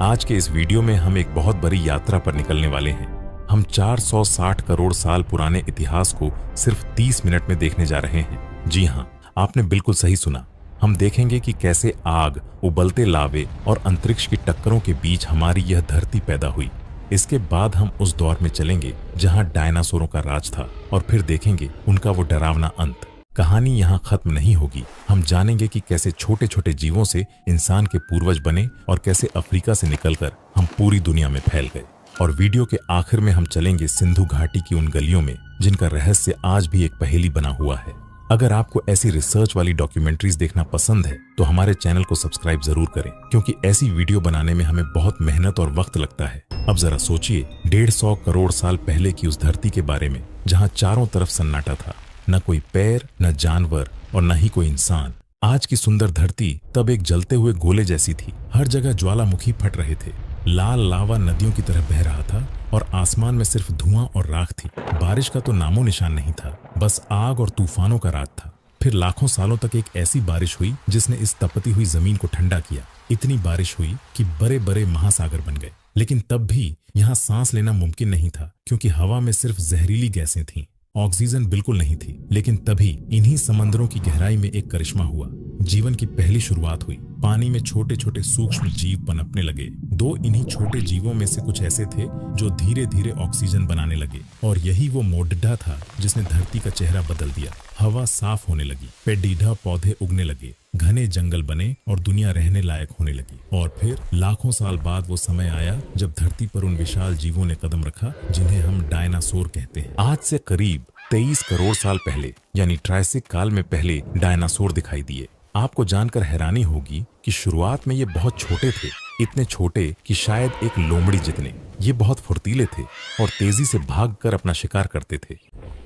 आज के इस वीडियो में हम एक बहुत बड़ी यात्रा पर निकलने वाले हैं। हम 460 करोड़ साल पुराने इतिहास को सिर्फ 30 मिनट में देखने जा रहे हैं। जी हाँ, आपने बिल्कुल सही सुना। हम देखेंगे कि कैसे आग, उबलते लावे और अंतरिक्ष की टक्करों के बीच हमारी यह धरती पैदा हुई। इसके बाद हम उस दौर में चलेंगे जहां डायनासोरों का राज था और फिर देखेंगे उनका वो डरावना अंत। कहानी यहाँ खत्म नहीं होगी। हम जानेंगे कि कैसे छोटे छोटे जीवों से इंसान के पूर्वज बने और कैसे अफ्रीका से निकलकर हम पूरी दुनिया में फैल गए। और वीडियो के आखिर में हम चलेंगे सिंधु घाटी की उन गलियों में जिनका रहस्य आज भी एक पहेली बना हुआ है। अगर आपको ऐसी रिसर्च वाली डॉक्यूमेंट्रीज देखना पसंद है तो हमारे चैनल को सब्सक्राइब जरूर करें, क्योंकि ऐसी वीडियो बनाने में हमें बहुत मेहनत और वक्त लगता है। अब जरा सोचिए 150 करोड़ साल पहले की उस धरती के बारे में जहां चारों तरफ सन्नाटा था, न कोई पैर, न जानवर और न ही कोई इंसान। आज की सुंदर धरती तब एक जलते हुए गोले जैसी थी। हर जगह ज्वालामुखी फट रहे थे, लाल लावा नदियों की तरह बह रहा था और आसमान में सिर्फ धुआं और राख थी। बारिश का तो नामो निशान नहीं था, बस आग और तूफानों का रात था। फिर लाखों सालों तक एक ऐसी बारिश हुई जिसने इस तपती हुई जमीन को ठंडा किया। इतनी बारिश हुई कि बड़े बड़े महासागर बन गए। लेकिन तब भी यहाँ सांस लेना मुमकिन नहीं था, क्योंकि हवा में सिर्फ जहरीली गैसें थीं। ऑक्सीजन बिल्कुल नहीं थी। लेकिन तभी इन्हीं समंदरों की गहराई में एक करिश्मा हुआ। जीवन की पहली शुरुआत हुई। पानी में छोटे छोटे सूक्ष्म जीव पनपने लगे। दो इन्हीं छोटे जीवों में से कुछ ऐसे थे जो धीरे धीरे ऑक्सीजन बनाने लगे, और यही वो मोडडा था जिसने धरती का चेहरा बदल दिया। हवा साफ होने लगी, पेडीढ़ा पौधे उगने लगे, घने जंगल बने और दुनिया रहने लायक होने लगी। और फिर लाखों साल बाद वो समय आया जब धरती पर उन विशाल जीवों ने कदम रखा जिन्हें हम डायनासोर कहते हैं। आज से करीब 23 करोड़ साल पहले यानी ट्रायसिक काल में पहले डायनासोर दिखाई दिए। आपको जानकर हैरानी होगी कि शुरुआत में ये बहुत छोटे थे, इतने छोटे कि शायद एक लोमड़ी जितने। ये बहुत फुर्तीले थे और तेजी से भागकर अपना शिकार करते थे।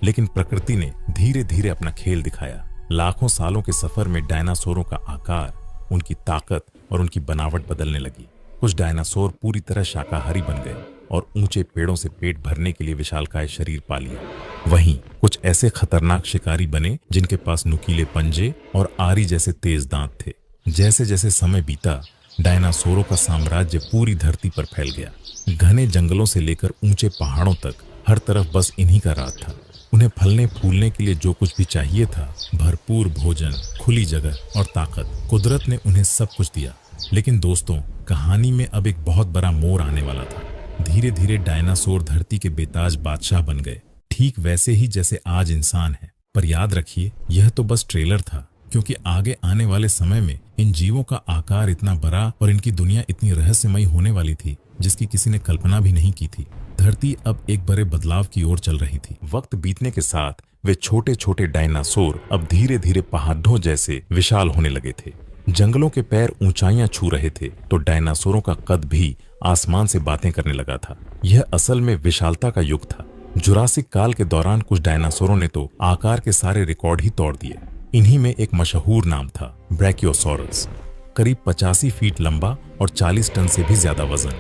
लेकिन प्रकृति ने धीरे धीरे अपना खेल दिखाया। लाखों सालों के सफर में डायनासोरों का आकार, उनकी ताकत और उनकी बनावट बदलने लगी। कुछ डायनासोर पूरी तरह शाकाहारी बन गए और ऊंचे पेड़ों से पेट भरने के लिए विशालकाय शरीर पा लिया। वहीं कुछ ऐसे खतरनाक शिकारी बने जिनके पास नुकीले पंजे और आरी जैसे तेज दांत थे। जैसे जैसे समय बीता, डायनासोरों का साम्राज्य पूरी धरती पर फैल गया। घने जंगलों से लेकर ऊंचे पहाड़ों तक हर तरफ बस इन्हीं का राज था। उन्हें फलने फूलने के लिए जो कुछ भी चाहिए था, भरपूर भोजन, खुली जगह और ताकत, कुदरत ने उन्हें सब कुछ दिया। लेकिन दोस्तों, कहानी में अब एक बहुत बड़ा मोड़ आने वाला था। धीरे धीरे डायनासोर धरती के बेताज बादशाह बन गए, ठीक वैसे ही जैसे आज इंसान है। पर याद रखिए, यह तो बस ट्रेलर था, क्योंकि आगे आने वाले समय में इन जीवों का आकार इतना बड़ा और इनकी दुनिया इतनी रहस्यमयी होने वाली थी जिसकी किसी ने कल्पना भी नहीं की थी। धरती अब एक बड़े बदलाव की ओर चल रही थी। वक्त बीतने के साथ वे छोटे छोटे डायनासोर अब धीरे धीरे पहाड़ों जैसे विशाल होने लगे थे। जंगलों के पैर ऊंचाइयां छू रहे थे तो डायनासोरों का कद भी आसमान से बातें करने लगा था। यह असल में विशालता का युग था। जुरासिक काल के दौरान कुछ डायनासोरों ने तो आकार के सारे रिकॉर्ड ही तोड़ दिए। इन्हीं में एक मशहूर नाम था ब्रैकियोसॉरस, करीब 85 फीट लंबा और 40 टन से भी ज्यादा वजन।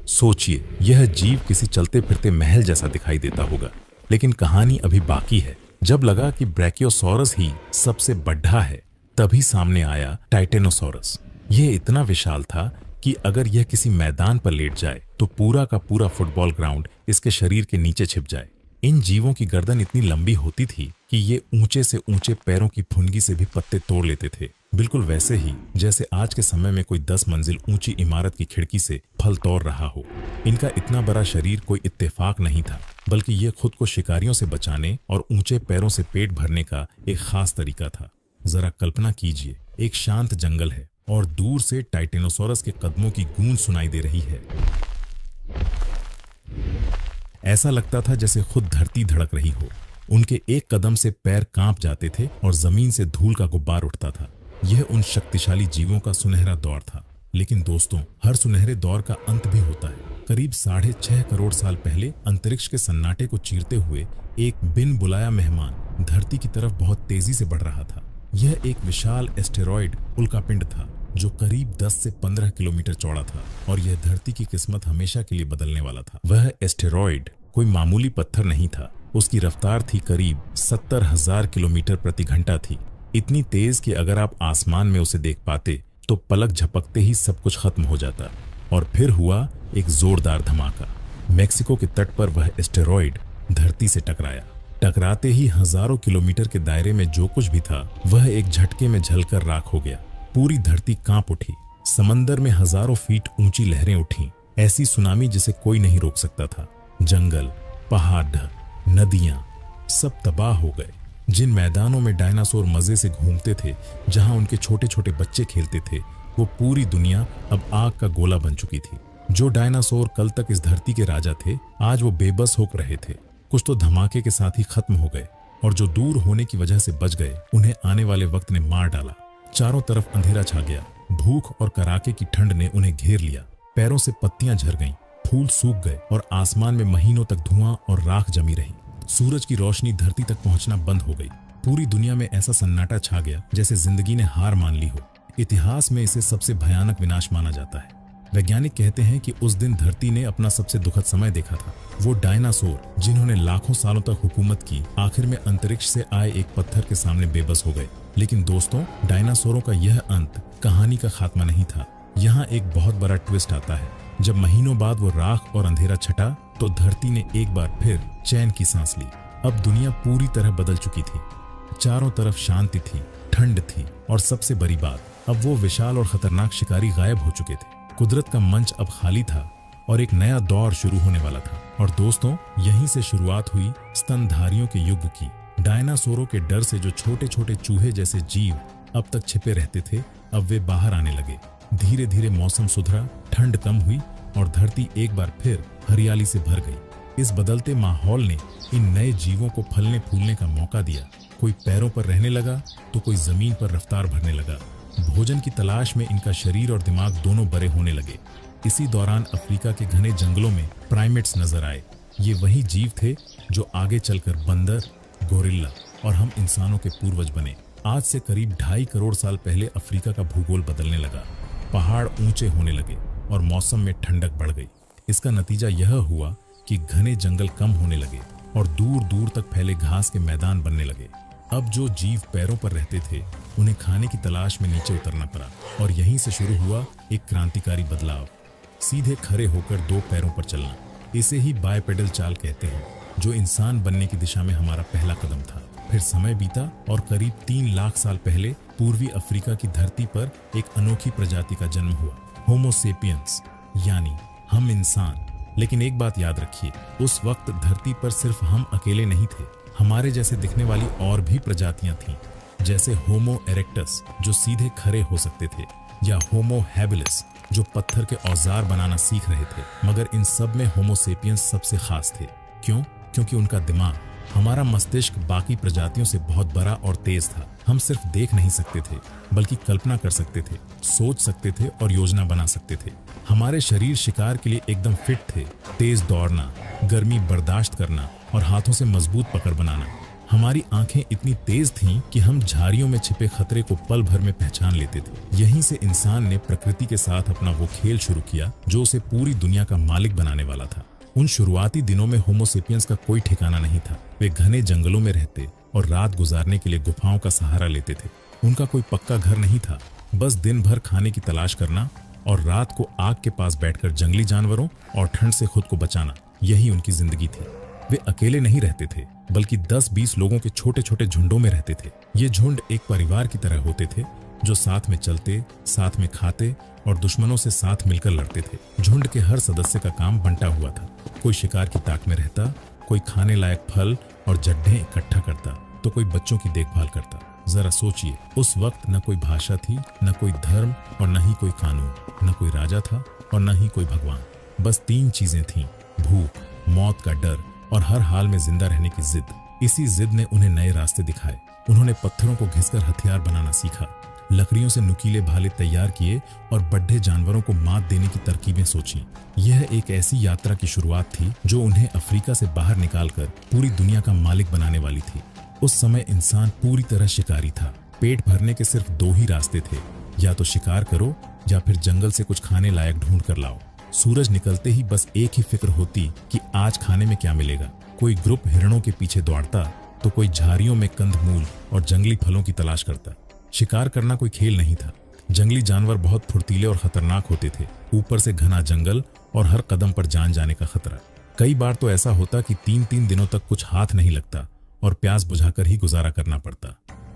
सोचिए, यह जीव किसी चलते फिरते महल जैसा दिखाई देता होगा। लेकिन कहानी अभी बाकी है। जब लगा कि ब्रैकियोसॉरस ही सबसे बड़ा है, तभी सामने आया टाइटेनोसॉरस। यह इतना विशाल था कि अगर यह किसी मैदान पर लेट जाए तो पूरा का पूरा फुटबॉल ग्राउंड इसके शरीर के नीचे छिप जाए। इन जीवों की गर्दन इतनी लंबी होती थी कि ये ऊंचे से ऊंचे पैरों की फुनगी से भी पत्ते तोड़ लेते थे। बिल्कुल वैसे ही जैसे आज के समय में कोई 10 मंजिल ऊंची इमारत की खिड़की से फल तोड़ रहा हो। इनका इतना बड़ा शरीर कोई इत्तेफाक नहीं था, बल्कि ये खुद को शिकारियों से बचाने और ऊंचे पैरों से पेट भरने का एक खास तरीका था। जरा कल्पना कीजिए, एक शांत जंगल है और दूर से टाइटेनोसॉरस के कदमों की गूंज सुनाई दे रही है। ऐसा लगता था जैसे खुद धरती धड़क रही हो। उनके एक कदम से पैर कांप जाते थे और जमीन से धूल का गुब्बार उठता था। यह उन शक्तिशाली जीवों का सुनहरा दौर था। लेकिन दोस्तों, हर सुनहरे दौर का अंत भी होता है। करीब 6.5 करोड़ साल पहले अंतरिक्ष के सन्नाटे को चीरते हुए एक बिन बुलाया मेहमान धरती की तरफ बहुत तेजी से बढ़ रहा था। यह एक विशाल एस्टेरॉयड उल्कापिंड था जो करीब 10 से 15 किलोमीटर चौड़ा था, और यह धरती की किस्मत हमेशा के लिए बदलने वाला था। वह एस्टेरॉयड कोई मामूली पत्थर नहीं था। उसकी रफ्तार थी करीब 70,000 किलोमीटर प्रति घंटा थी। इतनी तेज कि अगर आप आसमान में उसे देख पाते तो पलक झपकते ही सब कुछ खत्म हो जाता। और फिर हुआ एक जोरदार धमाका। मेक्सिको के तट पर वह एस्टेरॉयड धरती से टकराया। टकराते ही हजारों किलोमीटर के दायरे में जो कुछ भी था वह एक झटके में जलकर राख हो गया। पूरी धरती कांप उठी। समंदर में हजारों फीट ऊंची लहरें उठीं, ऐसी सुनामी जिसे कोई नहीं रोक सकता था। जंगल, पहाड़ ढह, नदियां सब तबाह हो गए। जिन मैदानों में डायनासोर मजे से घूमते थे, जहां उनके छोटे छोटे बच्चे खेलते थे, वो पूरी दुनिया अब आग का गोला बन चुकी थी। जो डायनासोर कल तक इस धरती के राजा थे, आज वो बेबस हो रहे थे। कुछ तो धमाके के साथ ही खत्म हो गए, और जो दूर होने की वजह से बच गए उन्हें आने वाले वक्त ने मार डाला। चारों तरफ अंधेरा छा गया। भूख और कड़ाके की ठंड ने उन्हें घेर लिया। पैरों से पत्तियां झड़ गईं, फूल सूख गए और आसमान में महीनों तक धुआं और राख जमी रही। सूरज की रोशनी धरती तक पहुंचना बंद हो गई। पूरी दुनिया में ऐसा सन्नाटा छा गया जैसे जिंदगी ने हार मान ली हो। इतिहास में इसे सबसे भयानक विनाश माना जाता है। वैज्ञानिक कहते हैं कि उस दिन धरती ने अपना सबसे दुखद समय देखा था। वो डायनासोर जिन्होंने लाखों सालों तक हुकूमत की, आखिर में अंतरिक्ष से आए एक पत्थर के सामने बेबस हो गए। लेकिन दोस्तों, डायनासोरों का यह अंत कहानी का खात्मा नहीं था। यहाँ एक बहुत बड़ा ट्विस्ट आता है। जब महीनों बाद वो राख और अंधेरा छटा तो धरती ने एक बार फिर चैन की सांस ली। अब दुनिया पूरी तरह बदल चुकी थी। चारों तरफ शांति थी, ठंड थी, और सबसे बड़ी बात, अब वो विशाल और खतरनाक शिकारी गायब हो चुके थे। कुदरत का मंच अब खाली था और एक नया दौर शुरू होने वाला था। और दोस्तों, यहीं से शुरुआत हुई स्तनधारियों के युग की। डायनासोरों के डर से जो छोटे छोटे चूहे जैसे जीव अब तक छिपे रहते थे, अब वे बाहर आने लगे। धीरे धीरे मौसम सुधरा, ठंड कम हुई और धरती एक बार फिर हरियाली से भर गई। इस बदलते माहौल ने इन नए जीवों को फलने फूलने का मौका दिया। कोई पैरों पर रहने लगा तो कोई जमीन पर रफ्तार भरने लगा। भोजन की तलाश में इनका शरीर और दिमाग दोनों बड़े होने लगे। इसी दौरान अफ्रीका के घने जंगलों में प्राइमेट्स नजर आए। ये वही जीव थे जो आगे चलकर बंदर, गोरिल्ला और हम इंसानों के पूर्वज बने। आज से करीब 2.5 करोड़ साल पहले अफ्रीका का भूगोल बदलने लगा। पहाड़ ऊंचे होने लगे और मौसम में ठंडक बढ़ गई। इसका नतीजा यह हुआ कि घने जंगल कम होने लगे और दूर दूर तक फैले घास के मैदान बनने लगे। अब जो जीव पैरों पर रहते थे उन्हें खाने की तलाश में नीचे उतरना पड़ा, और यहीं से शुरू हुआ एक क्रांतिकारी बदलाव। सीधे खड़े होकर 2 पैरों पर चलना, इसे ही बायपेडल चाल कहते हैं, जो इंसान बनने की दिशा में हमारा पहला कदम था। फिर समय बीता और करीब 3 लाख साल पहले पूर्वी अफ्रीका की धरती पर एक अनोखी प्रजाति का जन्म हुआ, होमो सेपियंस, यानी हम इंसान। लेकिन एक बात याद रखिए, उस वक्त धरती पर सिर्फ हम अकेले नहीं थे। हमारे जैसे दिखने वाली और भी प्रजातियां थीं, जैसे होमो इरेक्टस जो सीधे खड़े हो सकते थे, या होमो हैबिलिस जो पत्थर के औजार बनाना सीख रहे थे। मगर इन सब में होमो सेपियंस सबसे खास थे। क्यों? क्योंकि उनका दिमाग, हमारा मस्तिष्क बाकी प्रजातियों से बहुत बड़ा और तेज था। हम सिर्फ देख नहीं सकते थे, बल्कि कल्पना कर सकते थे, सोच सकते थे और योजना बना सकते थे। हमारे शरीर शिकार के लिए एकदम फिट थे। तेज दौड़ना, गर्मी बर्दाश्त करना और हाथों से मजबूत पकड़ बनाना। हमारी आंखें इतनी तेज थीं कि हम झाड़ियों में छिपे खतरे को पल भर में पहचान लेते थे। यहीं से इंसान ने प्रकृति के साथ अपना वो खेल शुरू किया जो उसे पूरी दुनिया का मालिक बनाने वाला था। उन शुरुआती दिनों में होमो सेपियंस का कोई ठिकाना नहीं था। वे घने जंगलों में रहते और रात गुजारने के लिए गुफाओं का सहारा लेते थे। उनका कोई पक्का घर नहीं था, बस दिन भर खाने की तलाश करना और रात को आग के पास बैठकर जंगली जानवरों और ठंड से खुद को बचाना, यही उनकी जिंदगी थी। वे अकेले नहीं रहते थे, बल्कि 10-20 लोगों के छोटे छोटे झुंडों में रहते थे। ये झुंड एक परिवार की तरह होते थे, जो साथ में चलते, साथ में खाते और दुश्मनों से साथ मिलकर लड़ते थे। झुंड के हर सदस्य का काम बंटा हुआ था। कोई शिकार की ताक में रहता, कोई खाने लायक फल और जड्ढे इकट्ठा करता, तो कोई बच्चों की देखभाल करता। जरा सोचिए, उस वक्त न कोई भाषा थी, न कोई धर्म और न ही कोई कानून, न कोई राजा था और न ही कोई भगवान। बस 3 चीजें थीं: भूख, मौत का डर और हर हाल में जिंदा रहने की जिद। इसी जिद ने उन्हें नए रास्ते दिखाए। उन्होंने पत्थरों को घिसकर हथियार बनाना सीखा, लकड़ियों से नुकीले भाले तैयार किए और बड्ढे जानवरों को मात देने की तरकीबें सोची। यह एक ऐसी यात्रा की शुरुआत थी जो उन्हें अफ्रीका से बाहर निकालकर पूरी दुनिया का मालिक बनाने वाली थी। उस समय इंसान पूरी तरह शिकारी था। पेट भरने के सिर्फ 2 ही रास्ते थे, या तो शिकार करो या फिर जंगल से कुछ खाने लायक ढूंढ कर लाओ। सूरज निकलते ही बस एक ही फिक्र होती कि आज खाने में क्या मिलेगा। कोई ग्रुप हिरणों के पीछे दौड़ता तो कोई झाड़ियों में कंदमूल और जंगली फलों की तलाश करता। शिकार करना कोई खेल नहीं था, जंगली जानवर बहुत फुर्तीले और खतरनाक होते थे। ऊपर से घना जंगल और हर कदम पर जान जाने का खतरा। कई बार तो ऐसा होता कि 3-3 दिनों तक कुछ हाथ नहीं लगता और प्यास बुझाकर ही गुजारा करना पड़ता।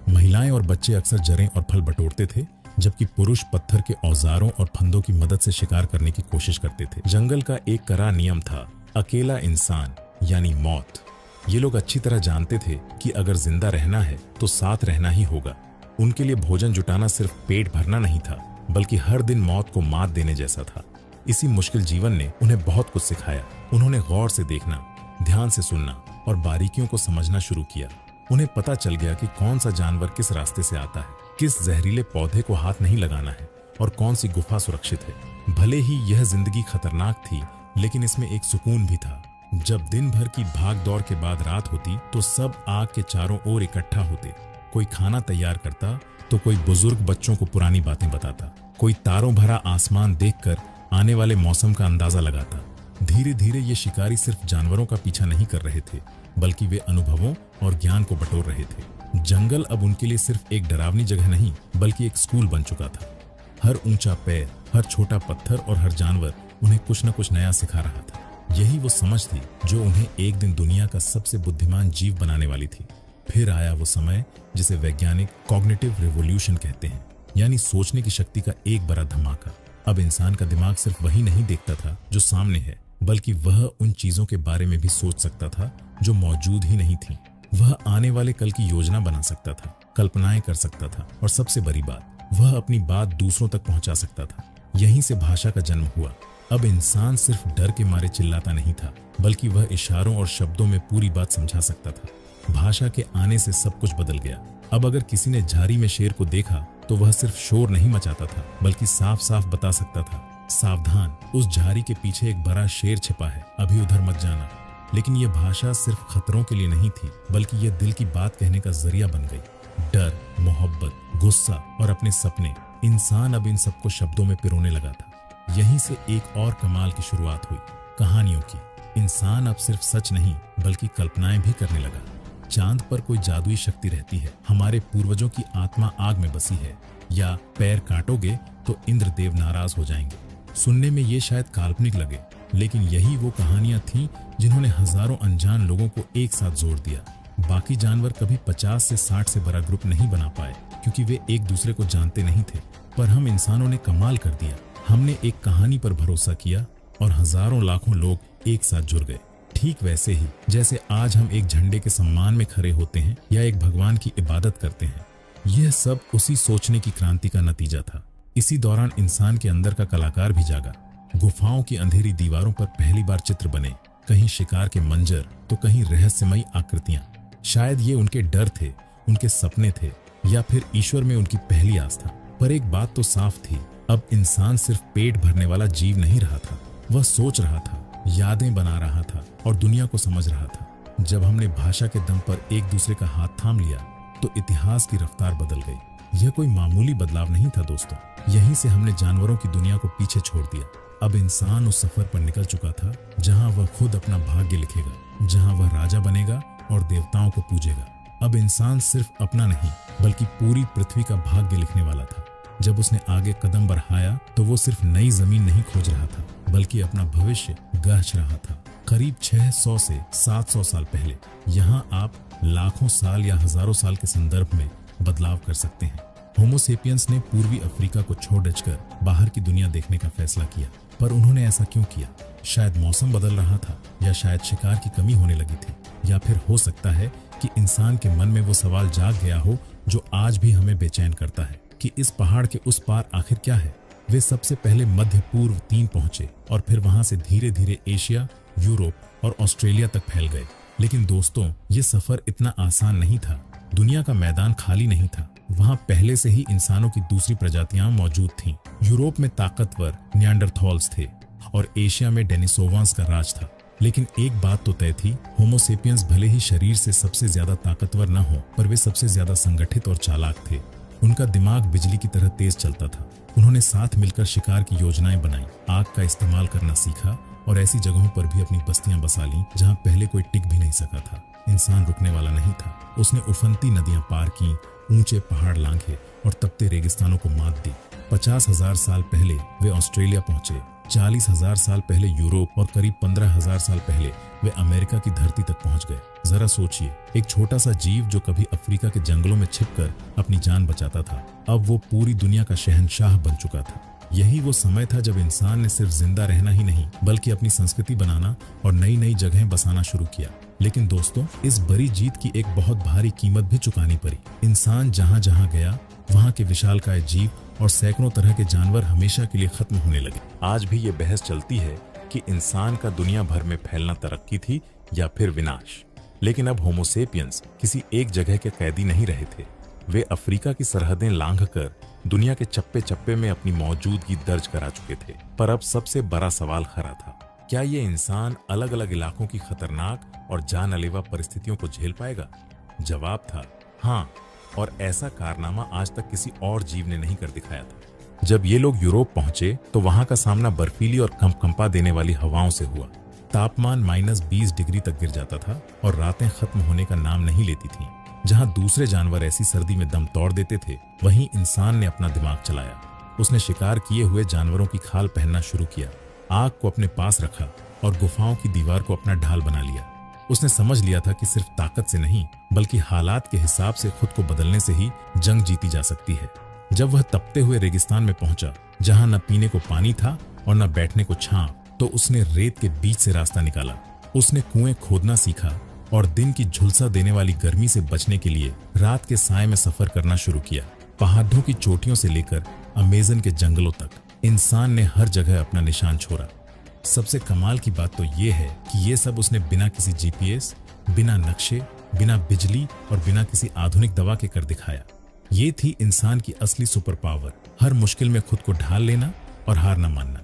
महिलाएं और बच्चे अक्सर जरें और फल बटोरते थे, जबकि पुरुष पत्थर के औजारों और फंदों की मदद से शिकार करने की कोशिश करते थे। जंगल का एक कड़ा नियम था, अकेला इंसान यानी मौत। ये लोग अच्छी तरह जानते थे कि अगर जिंदा रहना है तो साथ रहना ही होगा। उनके लिए भोजन जुटाना सिर्फ पेट भरना नहीं था, बल्कि हर दिन मौत को मात देने जैसा था। इसी मुश्किल जीवन ने उन्हें बहुत कुछ सिखाया। उन्होंने गौर से देखना, ध्यान से सुनना और बारीकियों को समझना शुरू किया। उन्हें पता चल गया कि कौन सा जानवर किस रास्ते से आता है, किस जहरीले पौधे को हाथ नहीं लगाना है और कौन सी गुफा सुरक्षित है। भले ही यह जिंदगी खतरनाक थी, लेकिन इसमें एक सुकून भी था। जब दिन भर की भाग दौड़ के बाद रात होती तो सब आग के चारों ओर इकट्ठा होते। कोई खाना तैयार करता तो कोई बुजुर्ग बच्चों को पुरानी बातें बताता, कोई तारों भरा आसमान देखकर आने वाले मौसम का अंदाजा लगाता। धीरे धीरे ये शिकारी सिर्फ जानवरों का पीछा नहीं कर रहे थे, बल्कि वे अनुभवों और ज्ञान को बटोर रहे थे। जंगल अब उनके लिए सिर्फ एक डरावनी जगह नहीं, बल्कि एक स्कूल बन चुका था। हर ऊंचा पैर, हर छोटा पत्थर और हर जानवर उन्हें कुछ न कुछ नया सिखा रहा था। यही वो समझ थी जो उन्हें एक दिन दुनिया का सबसे बुद्धिमान जीव बनाने वाली थी। फिर आया वो समय जिसे वैज्ञानिक कॉग्निटिव रिवॉल्यूशन कहते हैं, यानी सोचने की शक्ति का एक बड़ा धमाका। अब इंसान का दिमाग सिर्फ वही नहीं देखता था जो सामने है, बल्कि वह उन चीजों के बारे में भी सोच सकता था जो मौजूद ही नहीं थी। वह आने वाले कल की योजना बना सकता था, कल्पनाएं कर सकता था और सबसे बड़ी बात, वह अपनी बात दूसरों तक पहुंचा सकता था। यहीं से भाषा का जन्म हुआ। अब इंसान सिर्फ डर के मारे चिल्लाता नहीं था, बल्कि वह इशारों और शब्दों में पूरी बात समझा सकता था। भाषा के आने से सब कुछ बदल गया। अब अगर किसी ने झाड़ी में शेर को देखा तो वह सिर्फ शोर नहीं मचाता था, बल्कि साफ साफ बता सकता था, सावधान, उस झाड़ी के पीछे एक बड़ा शेर छिपा है, अभी उधर मत जाना। लेकिन यह भाषा सिर्फ खतरों के लिए नहीं थी, बल्कि यह दिल की बात कहने का जरिया बन गई। डर, मोहब्बत, गुस्सा और अपने सपने, इंसान अब इन सबको शब्दों में पिरोने लगा था। यहीं से एक और कमाल की शुरुआत हुई, कहानियों की। इंसान अब सिर्फ सच नहीं, बल्कि कल्पनाएं भी करने लगा। चांद पर कोई जादुई शक्ति रहती है, हमारे पूर्वजों की आत्मा आग में बसी है, या पैर काटोगे तो इंद्रदेव नाराज हो जाएंगे। सुनने में ये शायद काल्पनिक लगे, लेकिन यही वो कहानियां थीं जिन्होंने हजारों अनजान लोगों को एक साथ जोड़ दिया। बाकी जानवर कभी 50 से 60 से बड़ा ग्रुप नहीं बना पाए, क्योंकि वे एक दूसरे को जानते नहीं थे। पर हम इंसानों ने कमाल कर दिया। हमने एक कहानी पर भरोसा किया और हजारों लाखों लोग एक साथ जुड़ गए। ठीक वैसे ही जैसे आज हम एक झंडे के सम्मान में खड़े होते हैं या एक भगवान की इबादत करते हैं। यह सब उसी सोचने की क्रांति का नतीजा था। इसी दौरान इंसान के अंदर का कलाकार भी जागा। गुफाओं की अंधेरी दीवारों पर पहली बार चित्र बने, कहीं शिकार के मंजर तो कहीं रहस्यमयी आकृतियां। शायद ये उनके डर थे, उनके सपने थे, या फिर ईश्वर में उनकी पहली आस्था। पर एक बात तो साफ थी, अब इंसान सिर्फ पेट भरने वाला जीव नहीं रहा था। वह सोच रहा था, यादें बना रहा था और दुनिया को समझ रहा था। जब हमने भाषा के दम पर एक दूसरे का हाथ थाम लिया तो इतिहास की रफ्तार बदल गई। यह कोई मामूली बदलाव नहीं था दोस्तों। यहीं से हमने जानवरों की दुनिया को पीछे छोड़ दिया। अब इंसान उस सफर पर निकल चुका था जहां वह खुद अपना भाग्य लिखेगा, जहां वह राजा बनेगा और देवताओं को पूजेगा। अब इंसान सिर्फ अपना नहीं, बल्कि पूरी पृथ्वी का भाग्य लिखने वाला था। जब उसने आगे कदम बढ़ाया तो वो सिर्फ नई जमीन नहीं खोज रहा था, बल्कि अपना भविष्य गढ़ रहा था। करीब 600 से 700 साल पहले। यहाँ आप लाखों साल या हजारों साल के संदर्भ में बदलाव कर सकते हैं। होमोसेपियंस ने पूर्वी अफ्रीका को छोड़ कर बाहर की दुनिया देखने का फैसला किया। पर उन्होंने ऐसा क्यों किया? शायद मौसम बदल रहा था, या शायद शिकार की कमी होने लगी थी, या फिर हो सकता है कि इंसान के मन में वो सवाल जाग गया हो जो आज भी हमें बेचैन करता है कि इस पहाड़ के उस पार आखिर क्या है। वे सबसे पहले मध्य पूर्व 3 पहुंचे और फिर वहां से धीरे धीरे एशिया, यूरोप और ऑस्ट्रेलिया तक फैल गए। लेकिन दोस्तों, ये सफर इतना आसान नहीं था। दुनिया का मैदान खाली नहीं था। वहां पहले से ही इंसानों की दूसरी प्रजातियां मौजूद थीं। यूरोप में ताकतवर निएंडरथॉल्स थे और एशिया में डेनिसोवांस का राज था। लेकिन एक बात तो तय थी, होमोसेपियंस भले ही शरीर से सबसे ज्यादा ताकतवर न हो, पर वे सबसे ज्यादा संगठित और चालाक थे। उनका दिमाग बिजली की तरह तेज चलता था। उन्होंने साथ मिलकर शिकार की योजनाएं बनाई, आग का इस्तेमाल करना सीखा और ऐसी जगहों पर भी अपनी बस्तियां बसा लीं जहां पहले कोई टिक भी नहीं सका था। इंसान रुकने वाला नहीं था। उसने उफनती नदियां पार की, ऊंचे पहाड़ लांघे और तपते रेगिस्तानों को मात दी। 50,000 साल पहले वे ऑस्ट्रेलिया पहुंचे, 40,000 साल पहले यूरोप और करीब 15,000 साल पहले वे अमेरिका की धरती तक पहुंच गए। जरा सोचिए, एक छोटा सा जीव जो कभी अफ्रीका के जंगलों में छिपकर अपनी जान बचाता था, अब वो पूरी दुनिया का शहंशाह बन चुका था। यही वो समय था जब इंसान ने सिर्फ जिंदा रहना ही नहीं बल्कि अपनी संस्कृति बनाना और नई नई जगहें बसाना शुरू किया। लेकिन दोस्तों, इस बड़ी जीत की एक बहुत भारी कीमत भी चुकानी पड़ी। इंसान जहां जहां गया वहां के विशालकाय जीव और सैकड़ों तरह के जानवर हमेशा के लिए खत्म होने लगे। आज भी ये बहस चलती है कि इंसान का दुनिया भर में फैलना तरक्की थी या फिर विनाश। लेकिन अब होमो सेपियंस किसी एक जगह के कैदी नहीं रहे थे। वे अफ्रीका की सरहदें लांघकर दुनिया के चप्पे चप्पे में अपनी मौजूदगी दर्ज करा चुके थे। पर अब सबसे बड़ा सवाल खड़ा था, क्या ये इंसान अलग अलग इलाकों की खतरनाक और जानलेवा परिस्थितियों को झेल पाएगा? जवाब था हाँ, और ऐसा कारनामा आज तक किसी और जीव ने नहीं कर दिखाया था। जब ये लोग यूरोप पहुंचे तो वहां का सामना बर्फीली और कंपकंपा देने वाली हवाओं से हुआ। तापमान -20 डिग्री तक गिर जाता था और रातें खत्म होने का नाम नहीं लेती थीं। जहां दूसरे जानवर ऐसी सर्दी में दम तोड़ देते थे, वहीं इंसान ने अपना दिमाग चलाया। उसने शिकार किए हुए जानवरों की खाल पहनना शुरू किया, आग को अपने पास रखा और गुफाओं की दीवार को अपना ढाल बना लिया। उसने समझ लिया था कि सिर्फ ताकत से नहीं बल्कि हालात के हिसाब से खुद को बदलने से ही जंग जीती जा सकती है। जब वह तपते हुए रेगिस्तान में पहुंचा, जहां न पीने को पानी था और न बैठने को छांव, तो उसने रेत के बीच से रास्ता निकाला। उसने कुएं खोदना सीखा और दिन की झुलसा देने वाली गर्मी से बचने के लिए रात के साए में सफर करना शुरू किया। पहाड़ों की चोटियों से लेकर अमेज़न के जंगलों तक इंसान ने हर जगह अपना निशान छोड़ा। सबसे कमाल की बात तो ये है कि ये सब उसने बिना किसी जीपीएस, बिना नक्शे, बिना बिजली और बिना किसी आधुनिक दवा के कर दिखाया। ये थी इंसान की असली सुपर पावर, हर मुश्किल में खुद को ढाल लेना और हार न मानना।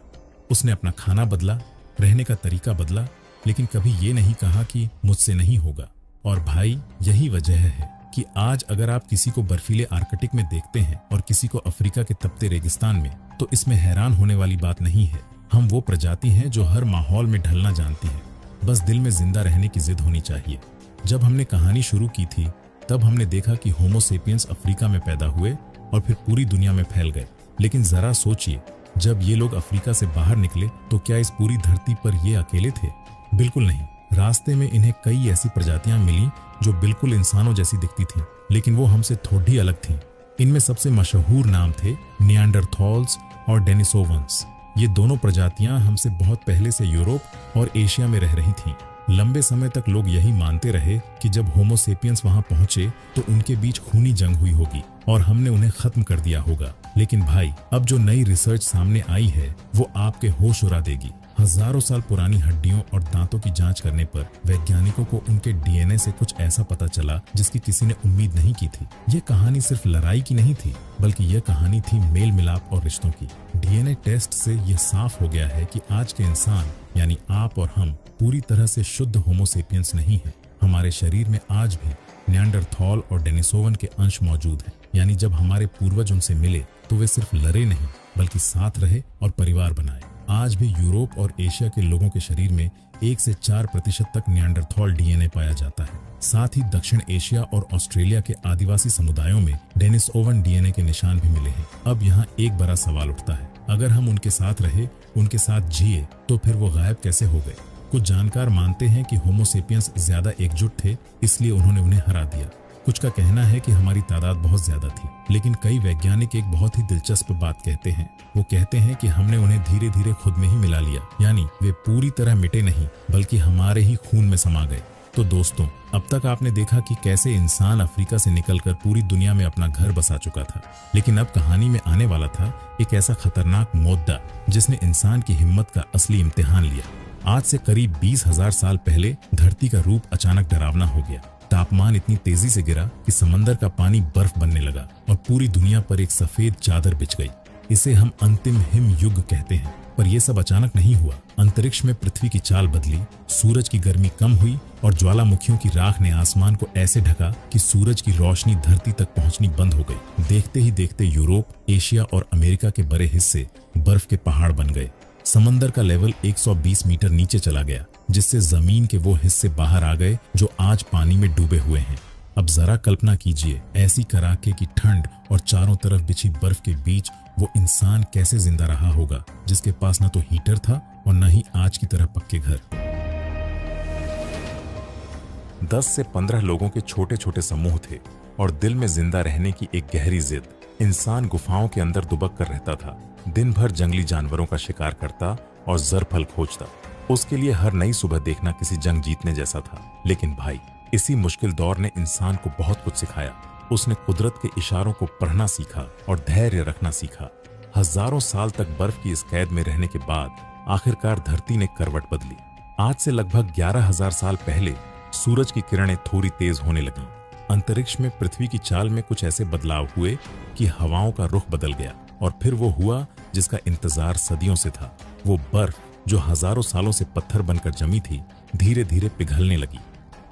उसने अपना खाना बदला, रहने का तरीका बदला, लेकिन कभी ये नहीं कहा कि मुझसे नहीं होगा। और भाई, यही वजह है कि आज अगर आप किसी को बर्फीले आर्कटिक में देखते हैं और किसी को अफ्रीका के तपते रेगिस्तान में, तो इसमें हैरान होने वाली बात नहीं है। हम वो प्रजाति हैं जो हर माहौल में ढलना जानती है। बस दिल में जिंदा रहने की जिद होनी चाहिए। जब हमने कहानी शुरू की थी, तब हमने देखा कि होमो सेपियंस अफ्रीका में पैदा हुए और फिर पूरी दुनिया में फैल गए। लेकिन जरा सोचिए, जब ये लोग अफ्रीका से बाहर निकले तो क्या इस पूरी धरती पर ये अकेले थे? बिल्कुल नहीं। रास्ते में इन्हें कई ऐसी प्रजातियां मिली जो बिल्कुल इंसानों जैसी दिखती थीं, लेकिन वो हमसे थोड़ी अलग थीं। इनमें सबसे मशहूर नाम थे निएंडरथॉल्स और डेनिसोवंस। ये दोनों प्रजातियां हमसे बहुत पहले से यूरोप और एशिया में रह रही थीं। लंबे समय तक लोग यही मानते रहे कि जब होमो सेपियंस वहां पहुंचे तो उनके बीच खूनी जंग हुई होगी और हमने उन्हें खत्म कर दिया होगा। लेकिन भाई, अब जो नई रिसर्च सामने आई है वो आपके होश उड़ा देगी। हजारों साल पुरानी हड्डियों और दांतों की जांच करने पर वैज्ञानिकों को उनके डीएनए से कुछ ऐसा पता चला जिसकी किसी ने उम्मीद नहीं की थी। ये कहानी सिर्फ लड़ाई की नहीं थी, बल्कि यह कहानी थी मेल मिलाप और रिश्तों की। डीएनए टेस्ट से यह साफ हो गया है कि आज के इंसान यानी आप और हम पूरी तरह से शुद्ध होमो सेपियंस नहीं है। हमारे शरीर में आज भी निएंडरथॉल और डेनिसोवन के अंश मौजूद हैं। यानी जब हमारे पूर्वज उनसे मिले तो वे सिर्फ लड़े नहीं बल्कि साथ रहे और परिवार बनाए। आज भी यूरोप और एशिया के लोगों के शरीर में 1 से 4% तक निएंडरथॉल डीएनए पाया जाता है। साथ ही दक्षिण एशिया और ऑस्ट्रेलिया के आदिवासी समुदायों में डेनिसोवन डीएनए के निशान भी मिले हैं। अब यहाँ एक बड़ा सवाल उठता है, अगर हम उनके साथ रहे, उनके साथ जिए, तो फिर वो गायब कैसे हो गए? कुछ जानकार मानते हैं कि होमो सेपियंस ज्यादा एकजुट थे, इसलिए उन्होंने उन्हें हरा दिया। कुछ का कहना है कि हमारी तादाद बहुत ज्यादा थी, लेकिन कई वैज्ञानिक एक बहुत ही दिलचस्प बात कहते हैं। वो कहते हैं कि हमने उन्हें धीरे धीरे खुद में ही मिला लिया, यानी वे पूरी तरह मिटे नहीं बल्कि हमारे ही खून में समा गए। तो दोस्तों, अब तक आपने देखा कि कैसे इंसान अफ्रीका से निकलकर पूरी दुनिया में अपना घर बसा चुका था, लेकिन अब कहानी में आने वाला था एक ऐसा खतरनाक मोद्दा जिसने इंसान की हिम्मत का असली इम्तिहान लिया। आज से करीब 20,000 साल पहले धरती का रूप अचानक डरावना हो गया। तापमान इतनी तेजी से गिरा कि समंदर का पानी बर्फ बनने लगा और पूरी दुनिया पर एक सफेद चादर बिछ गई। इसे हम अंतिम हिम युग कहते हैं। पर यह सब अचानक नहीं हुआ। अंतरिक्ष में पृथ्वी की चाल बदली, सूरज की गर्मी कम हुई और ज्वालामुखियों की राख ने आसमान को ऐसे ढका कि सूरज की रोशनी धरती तक पहुंचनी बंद हो गई। देखते ही देखते यूरोप, एशिया और अमेरिका के बड़े हिस्से बर्फ के पहाड़ बन गए। समंदर का लेवल 120 मीटर नीचे चला गया, जिससे जमीन के वो हिस्से बाहर आ गए जो आज पानी में डूबे हुए हैं। अब जरा कल्पना कीजिए, ऐसी कड़ाके की ठंड और चारों तरफ बिछी बर्फ के बीच वो इंसान कैसे जिंदा रहा होगा जिसके पास न तो हीटर था और न ही आज की तरह पक्के घर। 10 से 15 लोगों के छोटे छोटे समूह थे और दिल में जिंदा रहने की एक गहरी जिद। इंसान गुफाओं के अंदर दुबक कर रहता था, दिन भर जंगली जानवरों का शिकार करता और जरफल खोजता। उसके लिए हर नई सुबह देखना किसी जंग जीतने जैसा था। लेकिन भाई, इसी मुश्किल दौर ने इंसान को बहुत कुछ सिखाया। उसने कुदरत के इशारों को पढ़ना सीखा और धैर्य रखना सीखा। हजारों साल तक बर्फ की इस कैद में रहने के बाद आखिरकार धरती ने करवट बदली। आज से लगभग 11,000 साल पहले सूरज की किरणें थोड़ी तेज होने लगीं। अंतरिक्ष में पृथ्वी की चाल में कुछ ऐसे बदलाव हुए कि हवाओं का रुख बदल गया और फिर वो हुआ जिसका इंतजार सदियों से था। वो बर्फ जो हजारों सालों से पत्थर बनकर जमी थी, धीरे धीरे पिघलने लगी।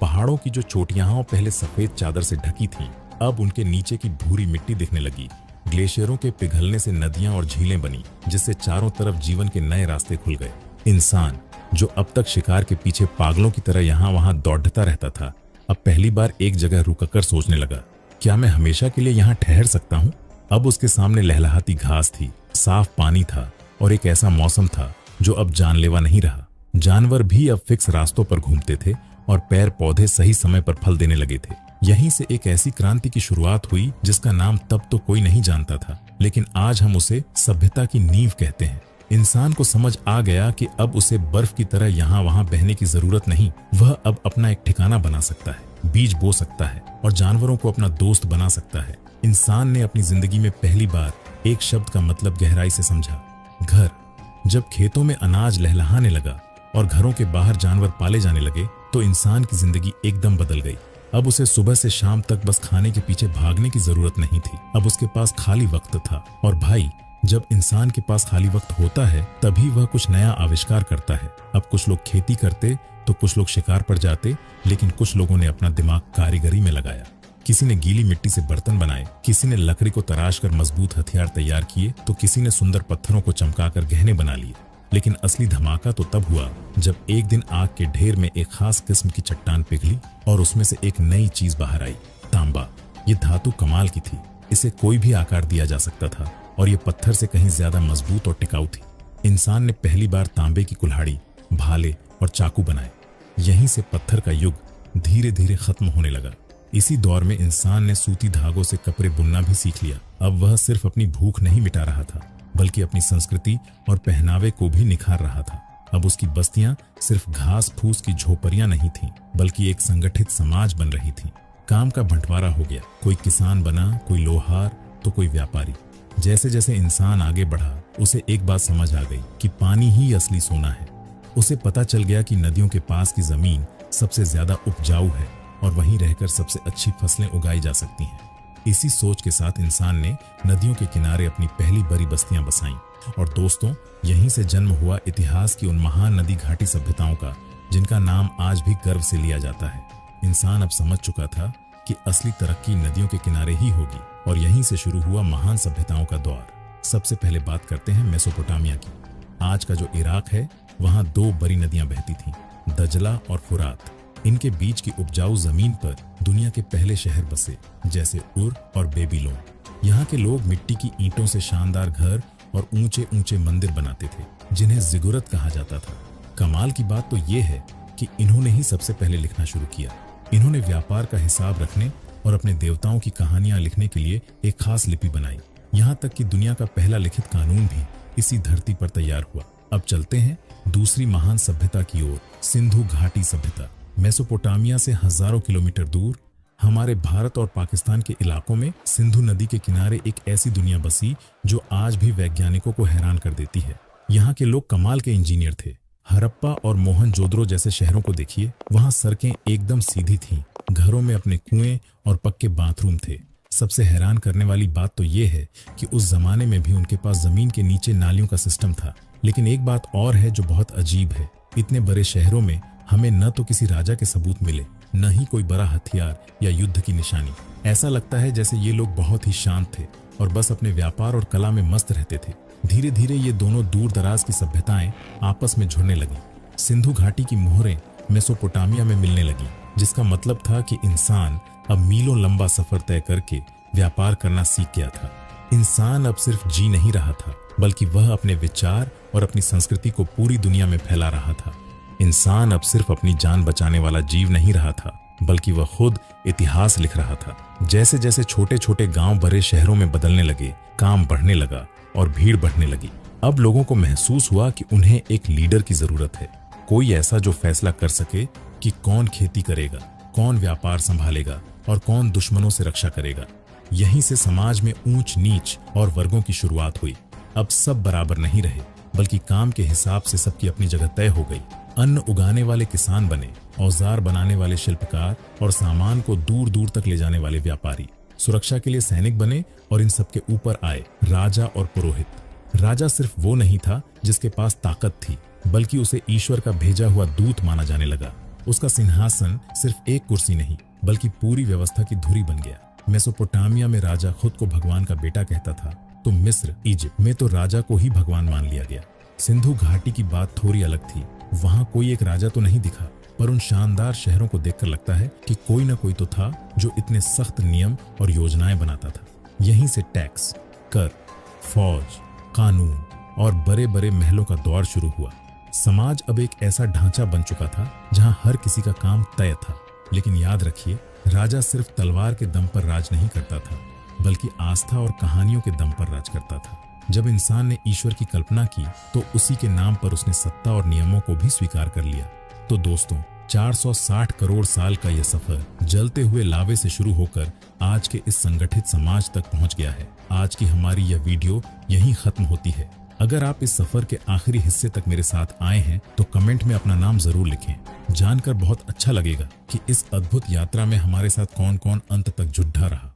पहाड़ों की जो चोटियां पहले सफेद चादर से ढकी थीं, अब उनके नीचे की भूरी मिट्टी दिखने लगी। ग्लेशियरों के पिघलने से नदियां और झीलें बनी, जिससे चारों तरफ जीवन के नए रास्ते खुल गए। इंसान जो अब तक शिकार के पीछे पागलों की तरह यहाँ वहां दौड़ता रहता था, अब पहली बार एक जगह रुककर सोचने लगा, क्या मैं हमेशा के लिए यहाँ ठहर सकता हूँ? अब उसके सामने लहलहाती घास थी, साफ पानी था और एक ऐसा मौसम था जो अब जानलेवा नहीं रहा। जानवर भी अब फिक्स रास्तों पर घूमते थे और पेड़ पौधे सही समय पर फल देने लगे थे। यहीं से एक ऐसी क्रांति की शुरुआत हुई जिसका नाम तब तो कोई नहीं जानता था, लेकिन आज हम उसे सभ्यता की नींव कहते हैं। इंसान को समझ आ गया कि अब उसे बर्फ की तरह यहाँ वहां बहने की जरूरत नहीं। वह अब अपना एक ठिकाना बना सकता है, बीज बो सकता है और जानवरों को अपना दोस्त बना सकता है। इंसान ने अपनी जिंदगी में पहली बार एक शब्द का मतलब गहराई से समझा, घर। जब खेतों में अनाज लहलहाने लगा और घरों के बाहर जानवर पाले जाने लगे, तो इंसान की जिंदगी एकदम बदल गई। अब उसे सुबह से शाम तक बस खाने के पीछे भागने की जरूरत नहीं थी। अब उसके पास खाली वक्त था। और भाई, जब इंसान के पास खाली वक्त होता है, तभी वह कुछ नया आविष्कार करता है। अब कुछ लोग खेती करते तो कुछ लोग शिकार पर जाते, लेकिन कुछ लोगों ने अपना दिमाग कारीगरी में लगाया। किसी ने गीली मिट्टी से बर्तन बनाए, किसी ने लकड़ी को तराश कर मजबूत हथियार तैयार किए, तो किसी ने सुंदर पत्थरों को चमकाकर गहने बना लिए। लेकिन असली धमाका तो तब हुआ जब एक दिन आग के ढेर में एक खास किस्म की चट्टान पिघली और उसमें से एक नई चीज बाहर आई, तांबा। ये धातु कमाल की थी, इसे कोई भी आकार दिया जा सकता था और ये पत्थर से कहीं ज्यादा मजबूत और टिकाऊ थी। इंसान ने पहली बार तांबे की कुल्हाड़ी, भाले और चाकू बनाए। यहीं से पत्थर का युग धीरे धीरे खत्म होने लगा। इसी दौर में इंसान ने सूती धागों से कपड़े बुनना भी सीख लिया। अब वह सिर्फ अपनी भूख नहीं मिटा रहा था, बल्कि अपनी संस्कृति और पहनावे को भी निखार रहा था। अब उसकी बस्तियां सिर्फ घास फूस की झोपड़ियां नहीं थीं, बल्कि एक संगठित समाज बन रही थी। काम का बंटवारा हो गया, कोई किसान बना, कोई लोहार तो कोई व्यापारी। जैसे जैसे इंसान आगे बढ़ा, उसे एक बात समझ आ गई कि पानी ही असली सोना है। उसे पता चल गया कि नदियों के पास की जमीन सबसे ज्यादा उपजाऊ है और वहीं रहकर सबसे अच्छी फसलें उगाई जा सकती हैं। इसी सोच के साथ इंसान ने नदियों के किनारे अपनी पहली बड़ी बस्तियां बसाईं। और दोस्तों, यहीं से जन्म हुआ इतिहास की उन महान नदी घाटी सभ्यताओं का, जिनका नाम आज भी गर्व से लिया जाता है। इंसान अब समझ चुका था कि असली तरक्की नदियों के किनारे ही होगी और यहीं से शुरू हुआ महान सभ्यताओं का दौर। सबसे पहले बात करते हैं मेसोपोटामिया की। आज का जो इराक है, वहां दो बड़ी नदियां बहती थीं, दजला और फुरात। इनके बीच की उपजाऊ जमीन पर दुनिया के पहले शहर बसे, जैसे उर और बेबीलोन। यहाँ के लोग मिट्टी की ईंटों से शानदार घर और ऊंचे ऊंचे मंदिर बनाते थे, जिन्हें जिगुरत कहा जाता था। कमाल की बात तो ये है कि इन्होंने ही सबसे पहले लिखना शुरू किया। इन्होंने व्यापार का हिसाब रखने और अपने देवताओं की कहानियां लिखने के लिए एक खास लिपि बनाई। यहाँ तक कि दुनिया का पहला लिखित कानून भी इसी धरती पर तैयार हुआ। अब चलते हैं दूसरी महान सभ्यता की ओर, सिंधु घाटी सभ्यता। मेसोपोटामिया से हजारों किलोमीटर दूर हमारे भारत और पाकिस्तान के इलाकों में सिंधु नदी के किनारे एक ऐसी दुनिया बसी जो आज भी वैज्ञानिकों को हैरान कर देती है। यहाँ के लोग कमाल के इंजीनियर थे। हड़प्पा और मोहनजोदड़ो जैसे शहरों को देखिए, वहाँ सड़कें एकदम सीधी थीं, घरों में अपने कुएं और पक्के बाथरूम थे। सबसे हैरान करने वाली बात तो ये है कि उस जमाने में भी उनके पास जमीन के नीचे नालियों का सिस्टम था। लेकिन एक बात और है जो बहुत अजीब है, इतने बड़े शहरों में हमें न तो किसी राजा के सबूत मिले, न ही कोई बड़ा हथियार या युद्ध की निशानी। ऐसा लगता है जैसे ये लोग बहुत ही शांत थे और बस अपने व्यापार और कला में मस्त रहते थे। धीरे धीरे ये दोनों दूर दराज की सभ्यताएं आपस में जुड़ने लगी। सिंधु घाटी की मोहरें मेसोपोटामिया में मिलने लगी, जिसका मतलब था कि इंसान अब मीलों लंबा सफर तय करके व्यापार करना सीख गया था। इंसान अब सिर्फ जी नहीं रहा था, बल्कि वह अपने विचार और अपनी संस्कृति को पूरी दुनिया में फैला रहा था। इंसान अब सिर्फ अपनी जान बचाने वाला जीव नहीं रहा था, बल्कि वह खुद इतिहास लिख रहा था। जैसे जैसे छोटे छोटे गांव बड़े शहरों में बदलने लगे, काम बढ़ने लगा और भीड़ बढ़ने लगी। अब लोगों को महसूस हुआ कि उन्हें एक लीडर की जरूरत है, कोई ऐसा जो फैसला कर सके कि कौन खेती करेगा, कौन व्यापार संभालेगा और कौन दुश्मनों से रक्षा करेगा। यहीं से समाज में ऊंच नीच और वर्गों की शुरुआत हुई। अब सब बराबर नहीं रहे, बल्कि काम के हिसाब से सबकी अपनी जगह तय हो गई। अन्न उगाने वाले किसान बने, औजार बनाने वाले शिल्पकार और सामान को दूर दूर तक ले जाने वाले व्यापारी। सुरक्षा के लिए सैनिक बने और इन सबके ऊपर आए राजा और पुरोहित। राजा सिर्फ वो नहीं था जिसके पास ताकत थी, बल्कि उसे ईश्वर का भेजा हुआ दूत माना जाने लगा। उसका सिंहासन सिर्फ एक कुर्सी नहीं, बल्कि पूरी व्यवस्था की धुरी बन गया। मेसोपोटामिया में राजा खुद को भगवान का बेटा कहता था, तो मिस्र, इजिप्ट में तो राजा को ही भगवान मान लिया गया। सिंधु घाटी की बात थोड़ी अलग थी। वहां कोई एक राजा तो नहीं दिखा, पर उन शानदार शहरों को देखकर लगता है कि कोई ना कोई तो था जो इतने सख्त नियम और योजनाएं बनाता था। यहीं से टैक्स, कर, फौज, कानून और बड़े बड़े महलों का दौर शुरू हुआ। समाज अब एक ऐसा ढांचा बन चुका था जहां हर किसी का काम तय था। लेकिन याद रखिए, राजा सिर्फ तलवार के दम पर राज नहीं करता था, बल्कि आस्था और कहानियों के दम पर राज करता था। जब इंसान ने ईश्वर की कल्पना की, तो उसी के नाम पर उसने सत्ता और नियमों को भी स्वीकार कर लिया। तो दोस्तों, 460 करोड़ साल का यह सफर जलते हुए लावे से शुरू होकर आज के इस संगठित समाज तक पहुंच गया है। आज की हमारी यह वीडियो यहीं खत्म होती है। अगर आप इस सफर के आखिरी हिस्से तक मेरे साथ आए हैं, तो कमेंट में अपना नाम जरूर लिखें। जानकर बहुत अच्छा लगेगा कि इस अद्भुत यात्रा में हमारे साथ कौन कौन अंत तक जुड़ा रहा।